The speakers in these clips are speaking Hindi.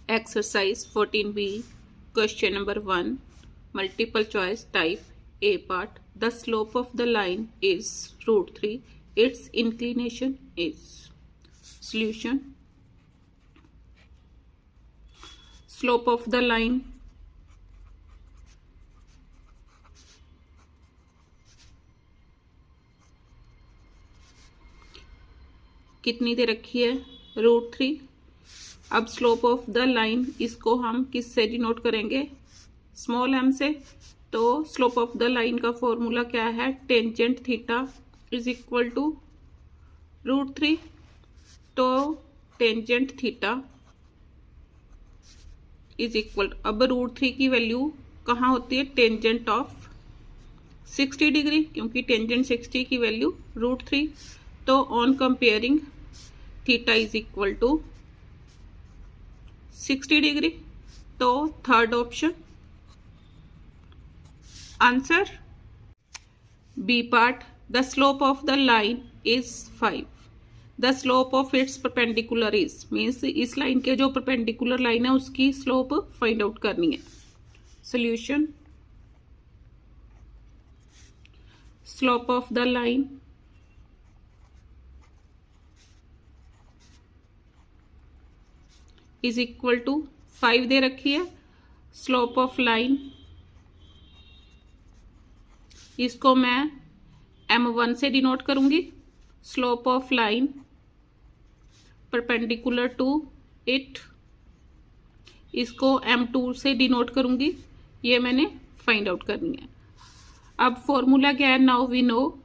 Exercise 14B, question number 1, multiple choice type. A part, the slope of the line is √3, its inclination is. Solution. Slope of the line कितनी दे रखी है? √3। अब स्लोप ऑफ द लाइन इसको हम किससे डिनोट करेंगे? स्मॉल m से। तो स्लोप ऑफ द लाइन का फॉर्मूला क्या है? Tangent theta is equal to √3। तो टेंजेंट थीटा इज इक्वल, अब √3 की वैल्यू कहाँ होती है? टेंजेंट ऑफ 60 डिग्री, क्योंकि टेंजेंट 60 की वैल्यू √3। तो on comparing theta is equal to 60 degree. तो third option answer. B part, the slope of the line is 5, the slope of its perpendicular is, means इस लाइन के जो परपेंडिकुलर लाइन है उसकी स्लोप फाइंड आउट करनी है। Solution, slope of the line is equal to 5 दे रखी है। स्लोप ऑफ लाइन इसको मैं m1 से डिनोट करूंगी। Slope of line perpendicular to it, इसको m2 से डिनोट करूंगी। ये मैंने फाइंड आउट करनी है। अब फॉर्मूला क्या है? Now we know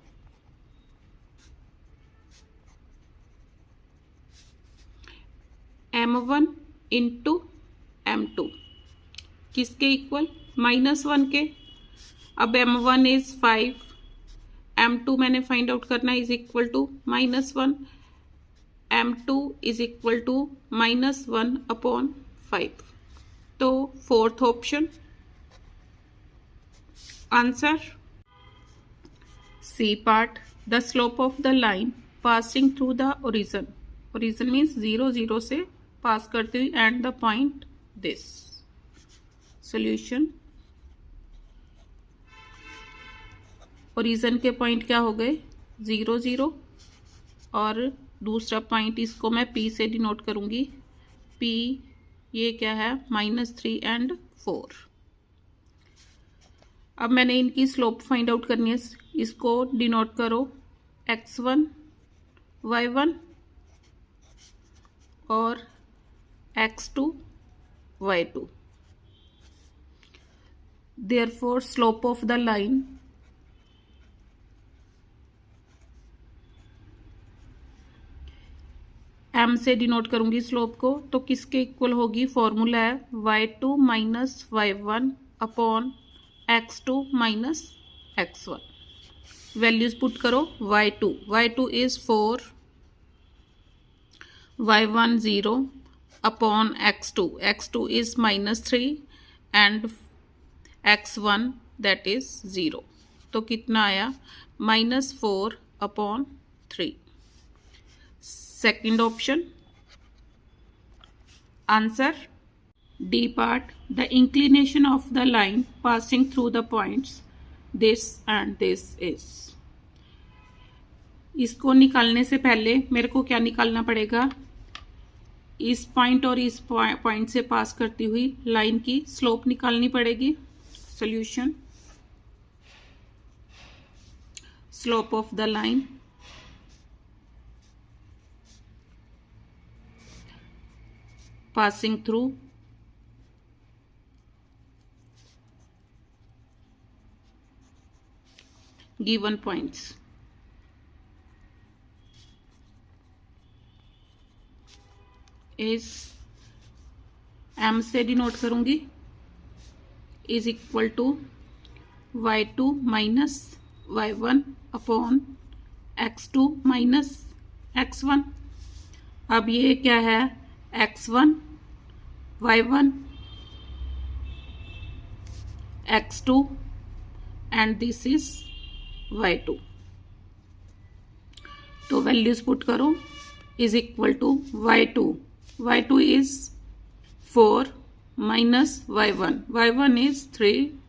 m1 into m2 किसके इक्वल? -1 के। अब m1 इज 5, m2 मैंने फाइंड आउट करना is equal to -1, m2 is equal to -1/5। तो fourth option answer. C part, the slope of the line passing through the origin, origin means 0 0 से पास करती हुई and the point this. Solution, origin के पॉइंट क्या हो गए? 0 0, और दूसरा पॉइंट इसको मैं P से डिनोट करूंगी। P ये क्या है? -3 एंड 4। अब मैंने इनकी स्लोप फाइंड आउट करनी है। इसको डिनोट करो x1 y1 और x2 y2। Therefore slope of the line m से डिनोट करूंगी स्लोप को, तो किसके इक्वल होगी? फॉर्मूला है y2 - y1 upon x2 - x1। Values put करो। y2 is 4, y1 0 upon x2 is -3 and x1 that is 0। तो कितना आया? -4/3। Second option answer. D part, the inclination of the line passing through the points this and this is. इसको निकालने से पहले मेरे को क्या निकालना पड़ेगा? इस पॉइंट और इस पॉइंट से पास करती हुई लाइन की स्लोप निकालनी पड़ेगी। Solution, slope of the line passing through given points is m से डिनोट करूंगी is equal to y2 - y1 upon x2 - x1। अब ये क्या है? x1 y1 x2 and this is y2। तो वैल्यूज पुट करो is equal to y2 is 4 minus y1. y1 is 3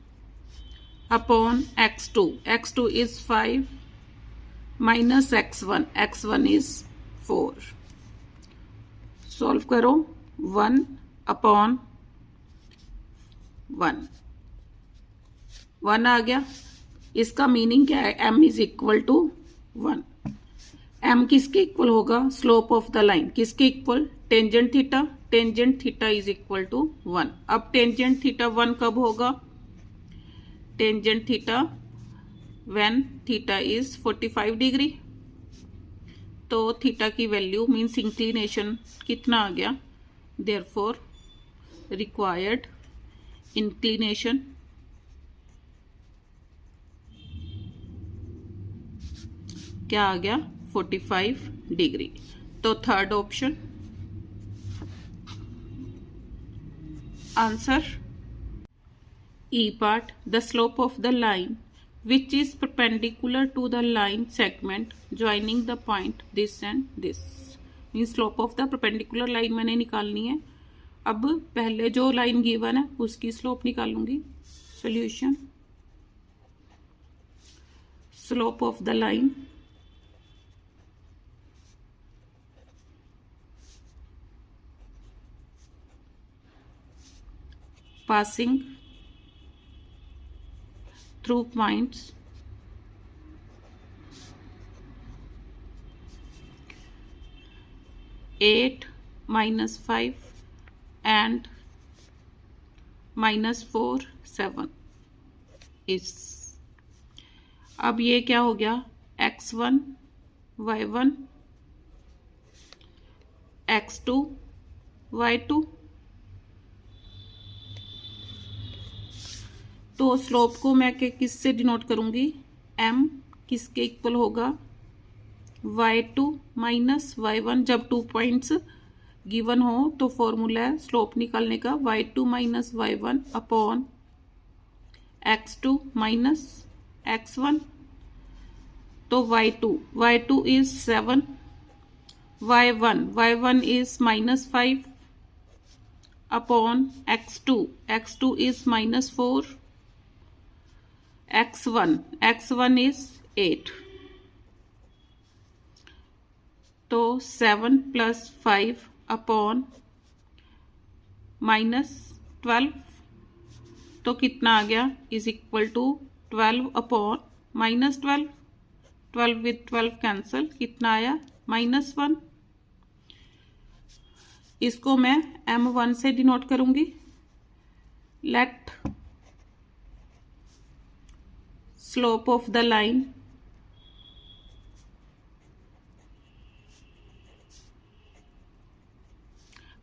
upon x2. x2 is 5 minus x1. x1 is 4. Solve करो. 1 अपॉन 1 1 आ गया. इसका मीनिंग क्या है? m is equal to 1. m किसके इक्वल होगा? Slope of the line. किसके equal? Tangent theta. Tangent theta is equal to 1. अब टेंजेंट थीटा 1 कब होगा? Tangent theta when theta is 45 degree. तो थीटा की वैल्यू मीन्स इंक्लिनेशन कितना आ गया? देयरफॉर रिक्वायर्ड इंक्लिनेशन क्या आ गया? 45 डिग्री. तो third option answer. E part, the slope of the line which is perpendicular to the line segment joining the point this and this. means slope of the perpendicular line मैंने निकालनी है. अब पहले जो लाइन गिवन है उसकी स्लोप निकालूंगी. Solution. Slope of the line passing through points (8, -5 and -4, 7) is. अब ये क्या हो गया? x1 y1 x2 y2. तो स्लोप को मैं किससे डिनोट करूंगी? m किसके इक्वल होगा? y2 minus y1. जब 2 पॉइंट्स गिवन हो तो फॉर्मूला है स्लोप निकालने का y2 minus y1 upon x2 minus x1. तो y2 is 7. y1 is -5 upon x2 is -4. x1 is 8. तो 7 plus 5 अपॉन -12. तो कितना आ गया? Is equal to 12 upon -12. 12 with 12 cancel. कितना आया? -1. इसको मैं m1 से डिनोट करूंगी. Let slope of the line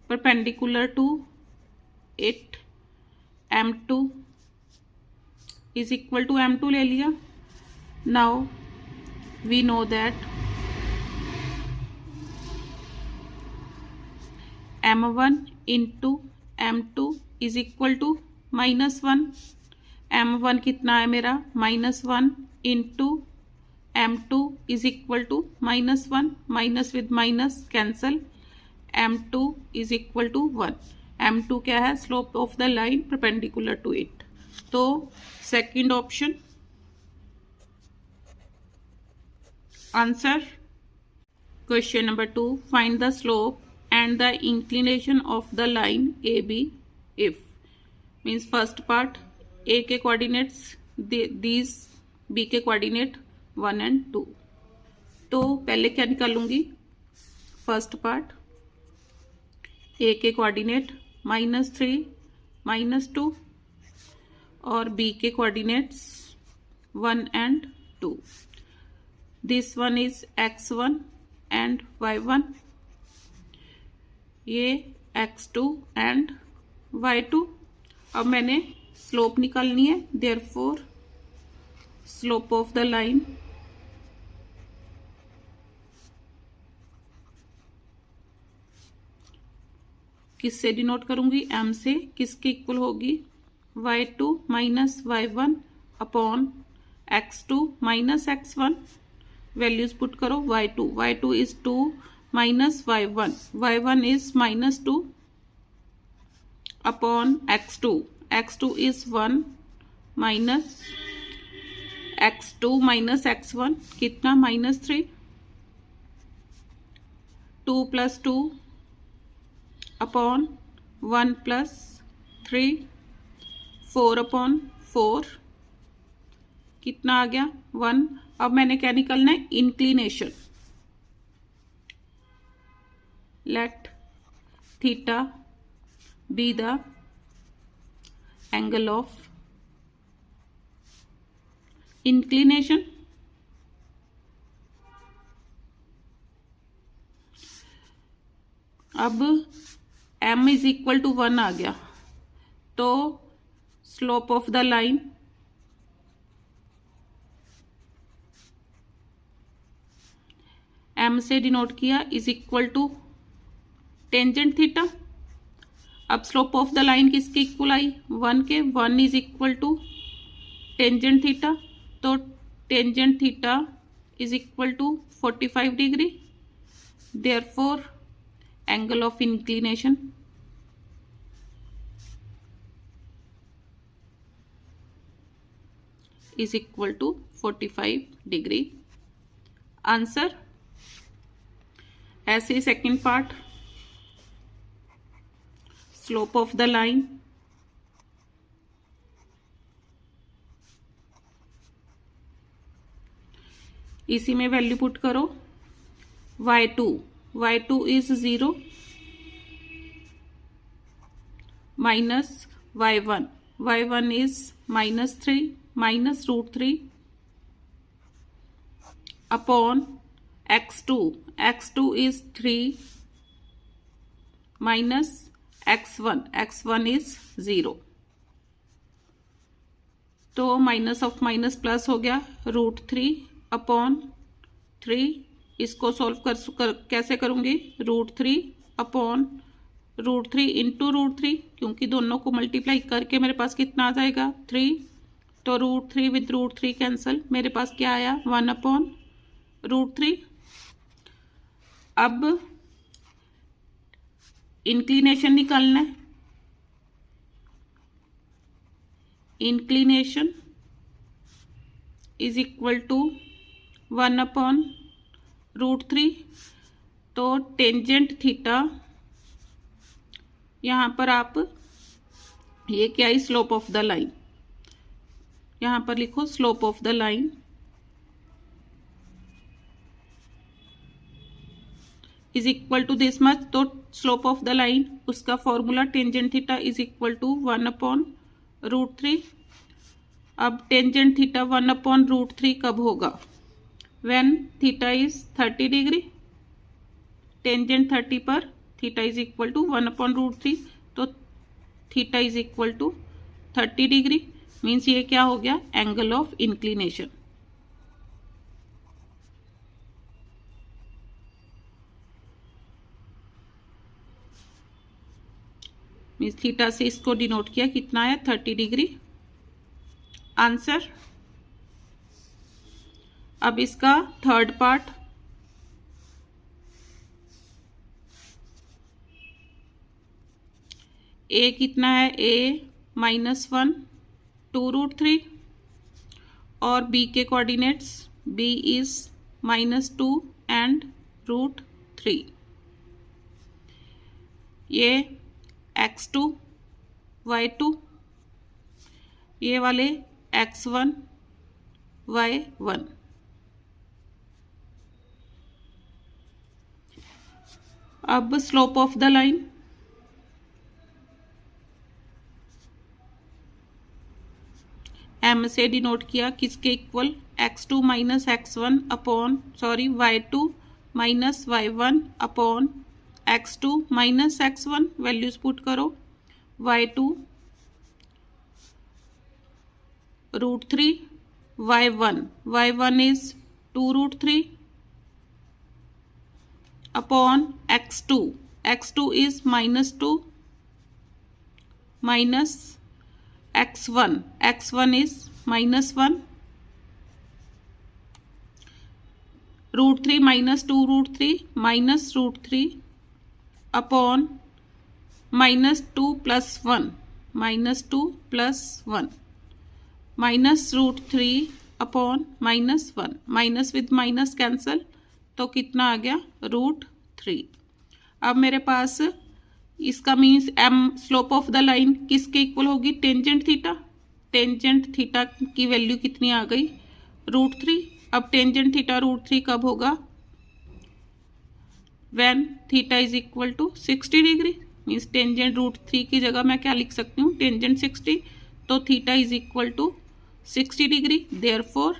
perpendicular to it m2 is equal to m2 ले लिया. Now we know that m1 into m2 is equal to -1. m1 कितना है मेरा? -1 into m2 is equal to -1. Minus with minus cancel. m2 is equal to 1. m2 क्या है? Slope of the line perpendicular to it. तो second option answer. Question number 2. Find the slope and the inclination of the line A B if. Means first part A के कोऑर्डिनेट्स दीज, बी के कोऑर्डिनेट 1 and 2. तो पहले क्या निकालूंगी? फर्स्ट पार्ट ए के कोऑर्डिनेट -3 -2 और बी के coordinates 1 and 2. This one is x1 and y1. ये x2 एंड y2. अब मैंने स्लोप निकालनी है. Therefore slope of the line किससे डिनोट करूंगी? m से. किसके इक्वल होगी? y2 minus y1 upon x2 minus x1. Values put करो. y2 is 2 minus y1 is -2. Upon x2. x2 is 1 minus x2 minus x1 कितना -3. 2 + 2 अपॉन 1 + 3 4/4 कितना आ गया 1. अब मैंने क्या निकालना है inclination. Let theta be the angle of inclination. अब m इज इक्वल टू 1 आ गया तो slope of the line m से डिनोट किया is equal to tangent theta. अब स्लोप ऑफ द लाइन किसके इक्वल आई 1 के. 1 is equal to tangent theta. तो tangent theta is equal to 45 degree. Therefore angle of inclination is equal to 45 degree. Answer. ऐसे second part slope of the line इसी में वैल्यू पुट करो. y2 is 0 minus y1 is -3 minus √3 upon x2 is 3 minus x1 is 0. तो माइनस ऑफ माइनस प्लस हो गया √3 अपॉन 3. इसको सॉल्व कैसे करूंगी √3 अपॉन √3 इंटू √3 क्योंकि दोनों को मल्टीप्लाई करके मेरे पास कितना आ जाएगा 3. तो √3 विद √3 कैंसल. मेरे पास क्या आया 1 अपॉन √3. अब इंक्लिनेशन निकालना है. Inclination is equal to 1 upon √3. तो टेंजेंट थीटा यहाँ पर आप ये क्या है स्लोप ऑफ द लाइन. यहाँ पर लिखो slope of the line is equal to this much. तो स्लोप ऑफ द लाइन उसका formula tangent theta is equal to 1 upon √3. अब टेंजेंट थीटा 1 अपॉन √3 कब होगा when theta is 30 degree. Tangent 30 पर theta is equal to 1 upon √3. तो theta is equal to 30 degree means ये क्या हो गया angle of inclination. Means theta से इसको डिनोट किया कितना है 30 डिग्री. आंसर. अब इसका थर्ड पार्ट a कितना है a -1 2√3 और b के कोऑर्डिनेट्स b इज -2 एंड √3. ये x2 y2 ये वाले x1 y1. अब slope of the line m से डिनोट किया किसके equal x2 minus x1 upon y2 minus y1 upon x2 minus x1. Values put करो. y2 √3 y1 is 2√3 upon x2 is -2 minus x1 is -1 √3 -2 √3 -√3 upon -2 + 1, -2 + 1, -√3 upon -1, minus with minus cancel, तो कितना आ गया √3। अब मेरे पास इसका means m slope of the line किसके इक्वल होगी, टेंजेंट थीटा। टेंजेंट थीटा की वैल्यू कितनी आ गई √3। अब टेंजेंट थीटा √3 कब होगा, when theta is equal to 60 degree. Means tangent √3 की जगह मैं क्या लिख सकती हूँ, टेंजेंट 60, तो theta is equal to 60 degree. Therefore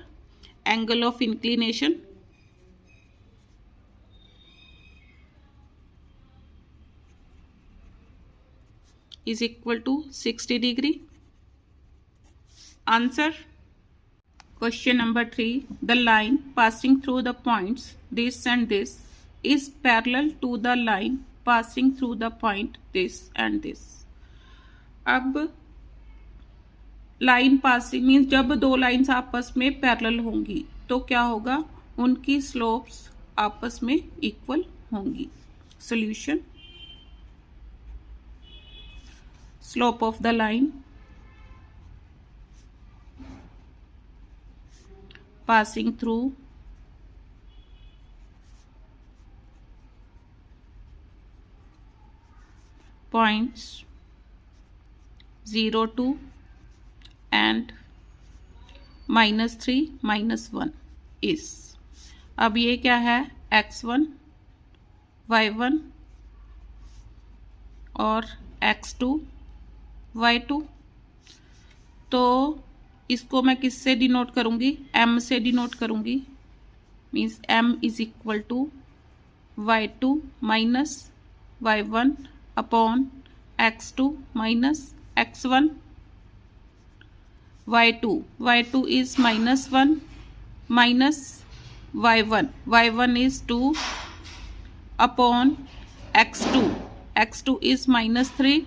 angle of inclination is equal to 60 degree. Answer. Question number 3. The line passing through the points this and this is parallel to the line passing through the point this and this. अब लाइन पासिंग मीन्स जब दो लाइन्स आपस में पैरेलल होंगी तो क्या होगा, उनकी स्लोप्स आपस में इक्वल होंगी। Solution, slope of the line passing through points 0, 2 and -3, -1 is, अब ये क्या है x1, y1 और x2, y2, तो इसको मैं किससे डिनोट करूँगी, m से डिनोट करूँगी। Means m is equal to y2 minus y1 upon x2 minus x1। y2 is -1 minus y1 is 2 upon x2 is -3,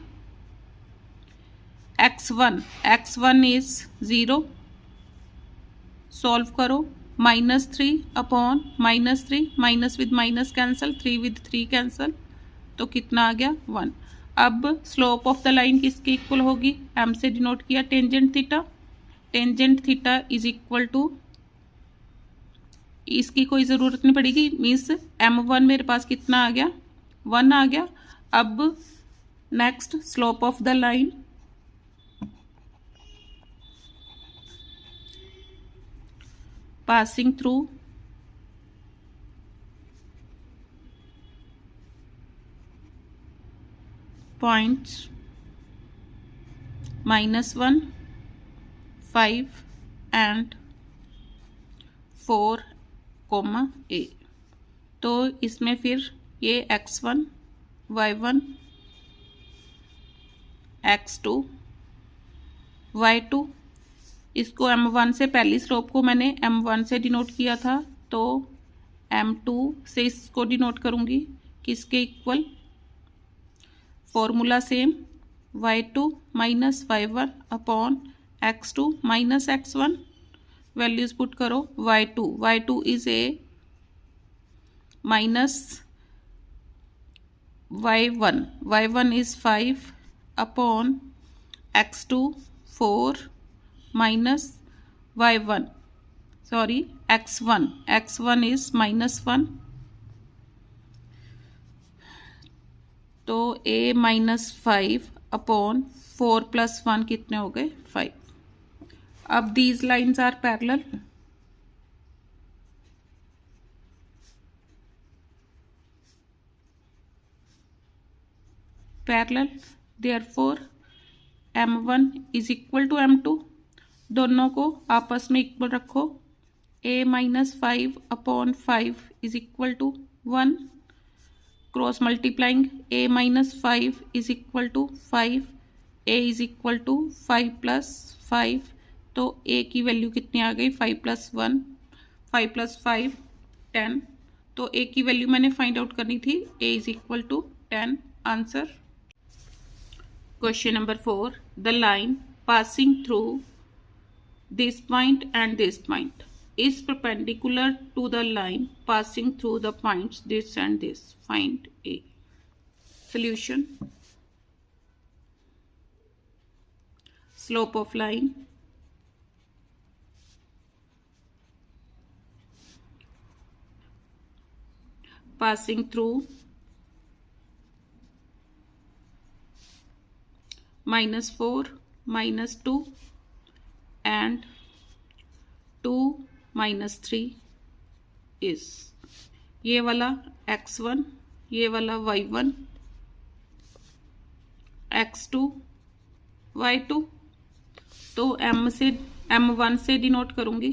x1 is 0, solve करो, -3 upon -3, minus with minus cancel, 3 with 3 cancel, तो कितना आ गया 1। अब स्लोप ऑफ द लाइन किसके इक्वल होगी, m से डिनोट किया tangent theta. Tangent theta is equal to, इसकी कोई ज़रूरत नहीं पड़ेगी, मीन्स m1 मेरे पास कितना आ गया 1 आ गया। अब next slope of the line, passing through points -1, 5 and 4, a, तो इसमें फिर ये x1, y1, x2, y2, इसको m1 से, पहली स्लोप को मैंने m1 से डिनोट किया था, तो m2 से इसको डिनोट करूँगी किसके equal, formula same, y2 minus y1 upon x2 minus x1, values put करो, y2 is a minus y1 is 5 upon x2 4 minus y1, sorry x1 is -1, तो a -5 अपॉन 4 + 1 कितने हो गए 5। अब these lines are parallel, therefore m1 is equal to m2, दोनों को आपस में इक्वल रखो, a -5 upon 5 is equal to 1, cross multiplying a -5 is equal to 5, a is equal to 5 + 5, तो a की वैल्यू कितनी आ गई 5 + 1, 5 + 5 10, तो a की वैल्यू मैंने फाइंड आउट करनी थी, a is equal to 10। Answer. Question number 4, the line passing through this point and this point is perpendicular to the line passing through the points this and this. Find A. Solution. slope of line, passing through -4, -2 and 2 -3 is ये वाला x1, ये वाला y1, x2, y2। तो m1 से डिनोट करूंगी।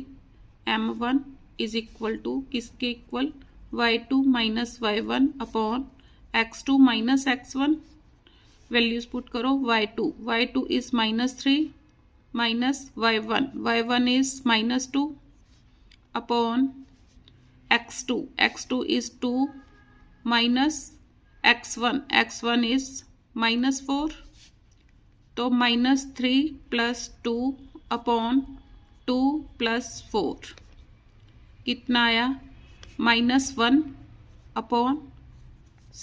m1 इज इक्वल टू किसके equal, y2 minus y1 upon x2 minus x1। Values put करो। y2 is -3 minus y1 is -2 upon x2 is 2 minus x1 is -4। तो -3 + 2 अपॉन 2 + 4 कितना आया, -1 अपॉन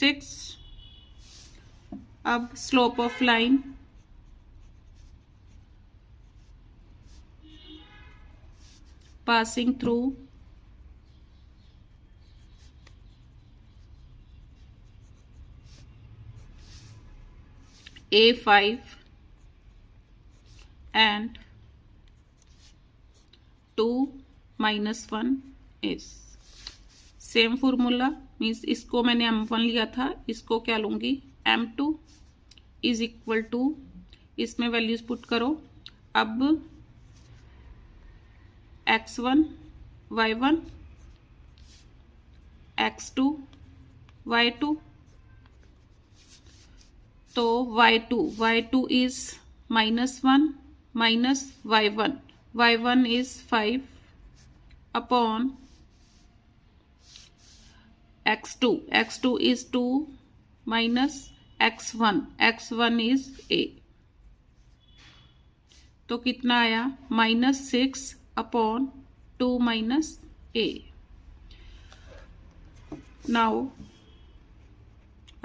6। अब slope of line, passing through A5 and 2 - 1 is same formula. Means इसको मैंने m1 लिया था, इसको क्या लूंगी, m2 इज इक्वल टू, इसमें वैल्यूज पुट करो। अब x1 y1, x2 y2। तो y2 is -1 minus y1 is 5 upon x2 is 2 minus x1 is a। तो कितना आया, -6 अपॉन 2 माइनस a। नाउ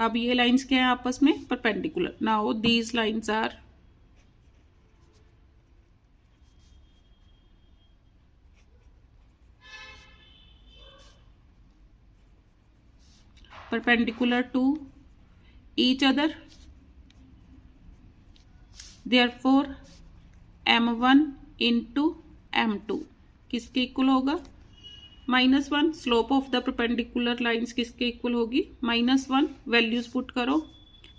अब ये लाइंस क्या है आपस में, perpendicular. Now these lines are perpendicular to each other, therefore m1 into m2 किसके इक्वल होगा, -1। Slope of the perpendicular lines किसके इक्वल होगी, -1। वैल्यूज पुट करो।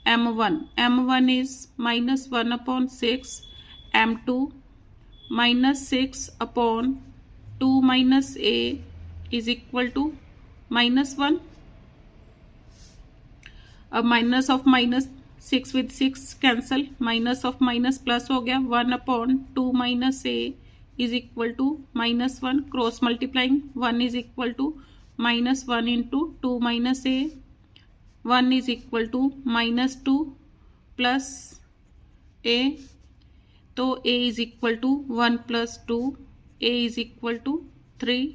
m1 is -1 upon 6, m2 -6 upon 2 minus a is equal to -1। अब minus of -6 with 6 cancel, minus of minus plus हो गया, 1 upon 2 minus a is equal to -1। Cross multiplying, 1 is equal to -1 into 2 minus a, 1 is equal to -2 plus a। तो a is equal to 1 + 2, a is equal to 3।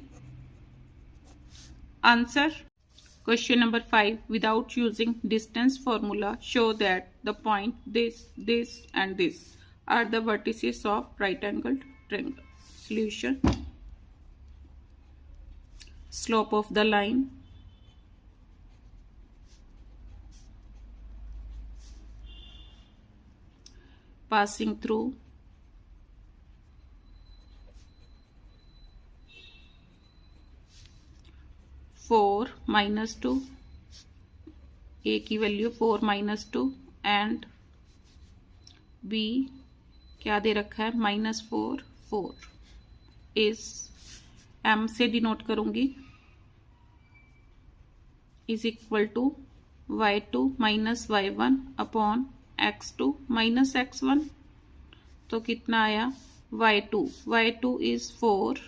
Answer question number 5, without using distance formula, show that the point this and this are the vertices of right angled triangle. Solution: slope of the line, passing through -4 - 2, a की वैल्यू 4 - 2 एंड b क्या दे रखा है, -4 इज m से डिनोट करूंगी, is equal to y2 minus y1 upon x2 minus x1। तो कितना आया, y2 इज 4,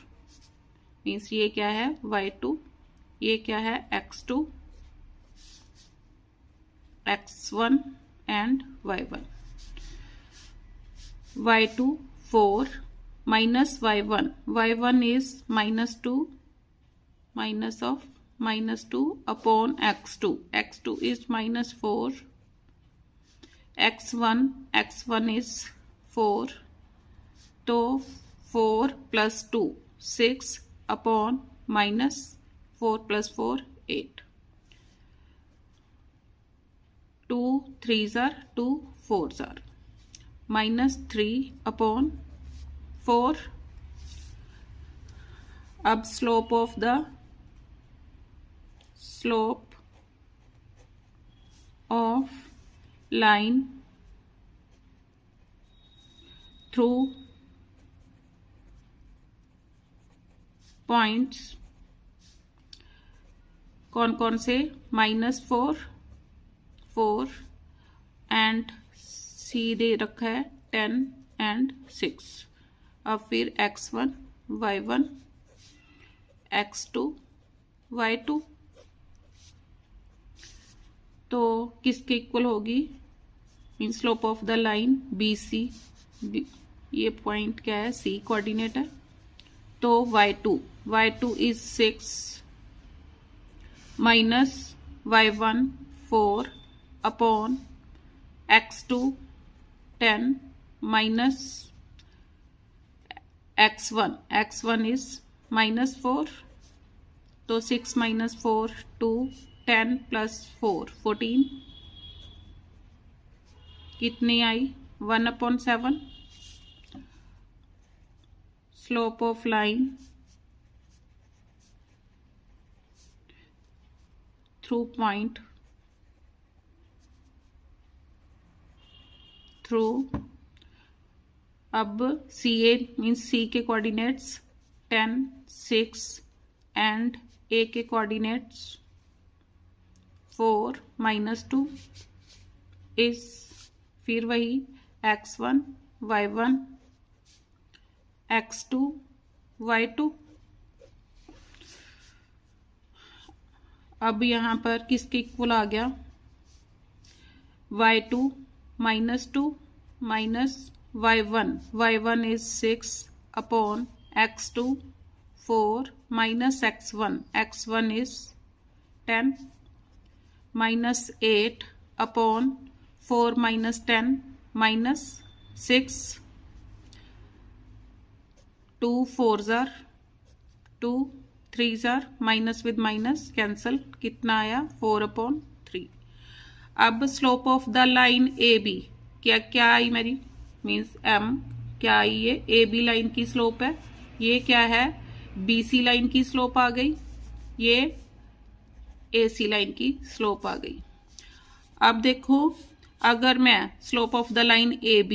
मीन्स ये क्या है y2, ये क्या है x2, x1 and y1। y2 4 minus y1 is -2 minus of -2 upon x2 is -4, x1 is 4 तो 4 + 2 6 upon minus 4 + 4 8, 2 3s are 2 4s are -3 upon 4. अब slope of line through points कौन कौन से, -4 4 एंड सी दे रखा है 10 एंड 6. अब फिर x1 y1 x2 y2 तो किसके इक्वल होगी, mean slope of the line BC, ये पॉइंट क्या है, C कोऑर्डिनेट है. तो y2 is 6 minus y1 4 upon x2 10 minus x1 is -4. तो 6 - 4 2 10 + 4 14, कितनी आई 1/7. Slope of line through point through, अब CA मीन्स C के कोऑर्डिनेट्स 10 6 एंड A के कोऑर्डिनेट्स 4 -2 इस, फिर वही x1 y1 x2 y2. अब यहाँ पर किसके इक्वल आ गया, y2 -2 minus y1 is 6 upon x2 4 minus x1 is 10 -8 upon 4 - 10 -6, 2 4s are 2 3s are minus with minus cancel, कितना आया 4/3. अब slope of the line AB क्या आई मेरी, मीन्स M क्या आई, ये AB लाइन की स्लोप है. ये क्या है, BC लाइन की स्लोप आ गई, ये AC लाइन की स्लोप आ गई. अब देखो, अगर मैं slope of the line AB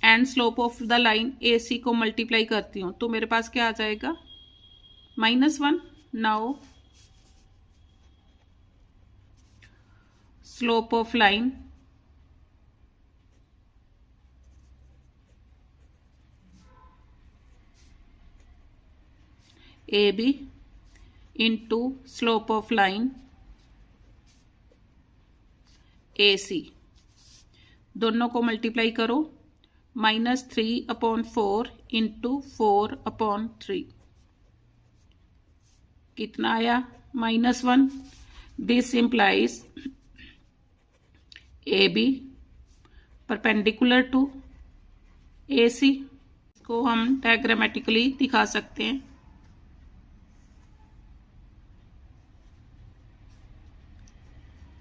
and slope of the line AC को मल्टीप्लाई करती हूँ तो मेरे पास क्या आ जाएगा, -1. Now slope of line AB into slope of line AC, दोनों को मल्टीप्लाई करो, -3/4 इंटू 4/3, कितना आया -1. This implies AB perpendicular to AC. इसको हम डायग्रामेटिकली दिखा सकते हैं.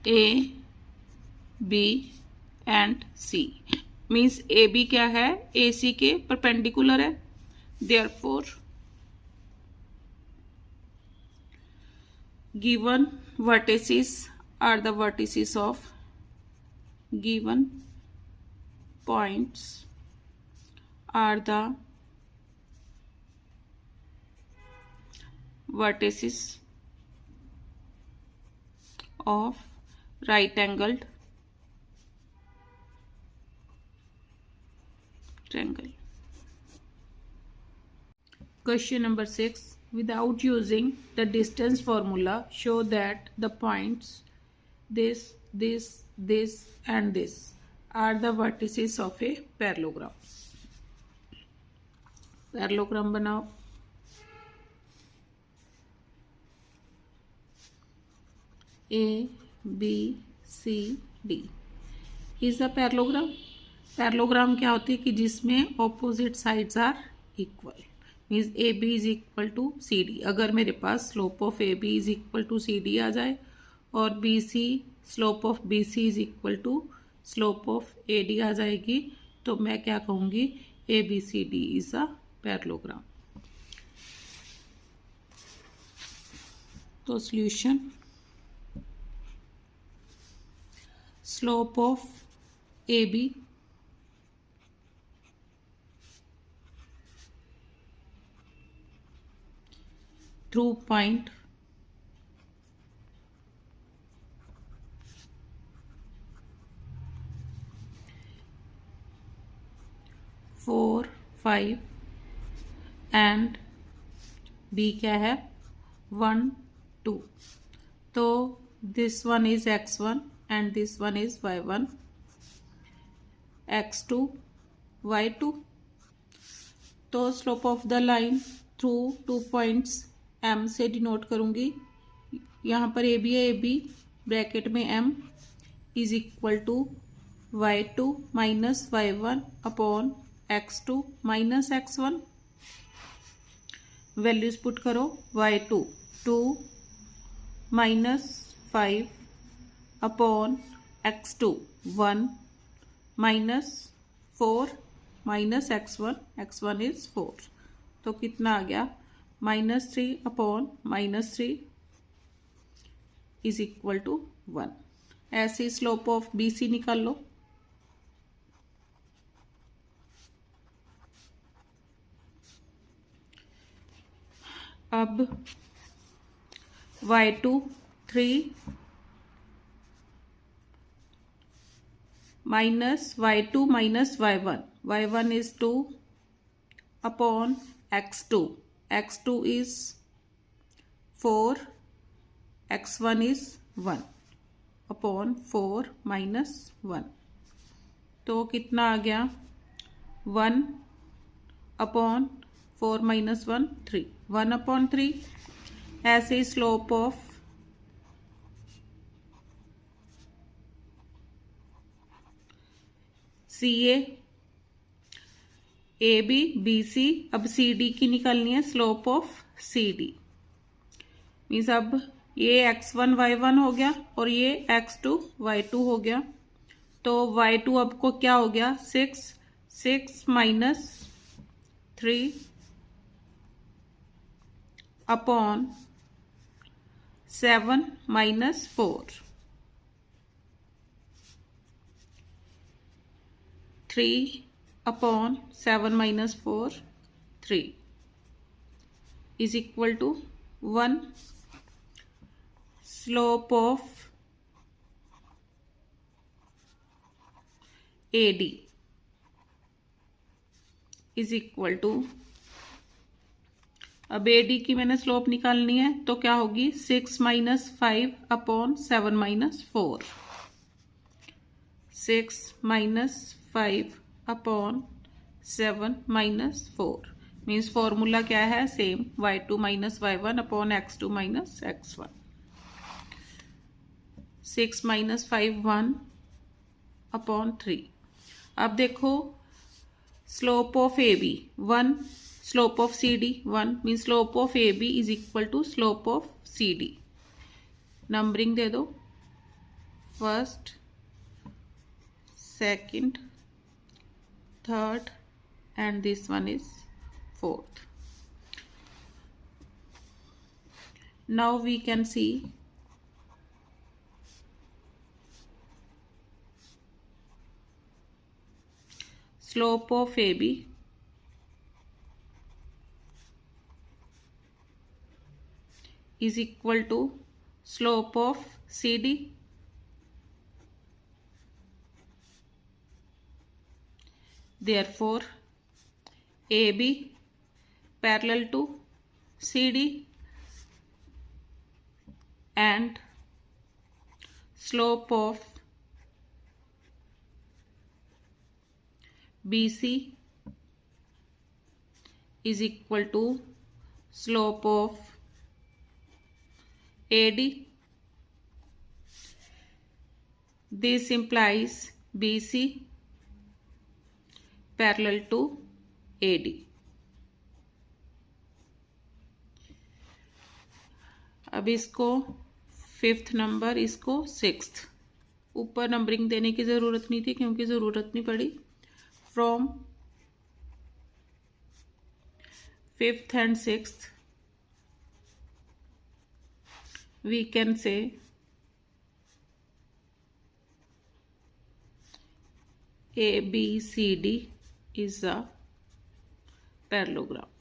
A B and C means AB क्या है, AC के परपेंडिकुलर है. Therefore given vertices are the vertices of given points are the vertices of right angled triangle. Question number 6. Without using the distance formula, show that the points this and this are the vertices of a parallelogram. Parallelogram बनाओ. A B C D is a parallelogram. Parallelogram क्या होती है कि जिसमें opposite sides are equal means A B is equal to C D. अगर मेरे पास slope of A B is equal to C D आ जाए और B C slope of B C is equal to slope of A D आ जाएगी तो मैं क्या कहूँगी, A B C D is a parallelogram. तो solution, slope of A B through point 4, 5 and B क्या है 1, 2। तो this one is x1 and this one is y1, x2 y2। तो slope of the line through 2 points m से डिनोट करूंगी। यहाँ पर ए बी है, ए बी ब्रैकेट में m is equal to y2 minus y1 upon x2 minus x1। Values put करो, y2 2 minus 5 upon x2 1 minus 4 minus x1, x1 is 4। तो कितना आ गया, -3 अपॉन -3 इज इक्वल टू 1। ऐसे स्लोप ऑफ बी सी निकाल लो। अब y2 3 minus y2 minus y1, y1 is 2 upon x2, x2 is 4, x1 is 1 upon 4 minus 1। तो कितना आ गया, 1 अपॉन 4 माइनस 1 3, 1 अपॉन 3। ऐसे slope of C A B B C, अब सी डी की निकालनी है slope of C D. Means अब ये x1 y1 हो गया और ये x2 y2 हो गया। तो y2 अब को क्या हो गया, 6 minus 3 upon 7 minus 4, 3 upon 7 minus 4 3 is equal to 1। Slope of A D is equal to, अब ए डी की मैंने स्लोप निकालनी है तो क्या होगी, 6 minus 5 upon 7 minus 4, 6 minus 5 upon 7 minus 4। Means formula क्या है, same, y2 minus y1 upon x2 minus x1। 6 minus 5 1 upon 3। अब देखो slope of A B 1, slope of C D 1, mean slope of A B is equal to slope of C D. Numbering दे दो, first, second, third and this one is fourth. Now we can see slope of AB is equal to slope of CD therefore AB parallel to CD and slope of BC is equal to slope of AD. This implies BC parallel to AD. अब इसको 5th नंबर, इसको 6th। ऊपर नंबरिंग देने की ज़रूरत नहीं थी क्योंकि ज़रूरत नहीं पड़ी। From 5th and 6th we can say A, B, C, D is a parallelogram.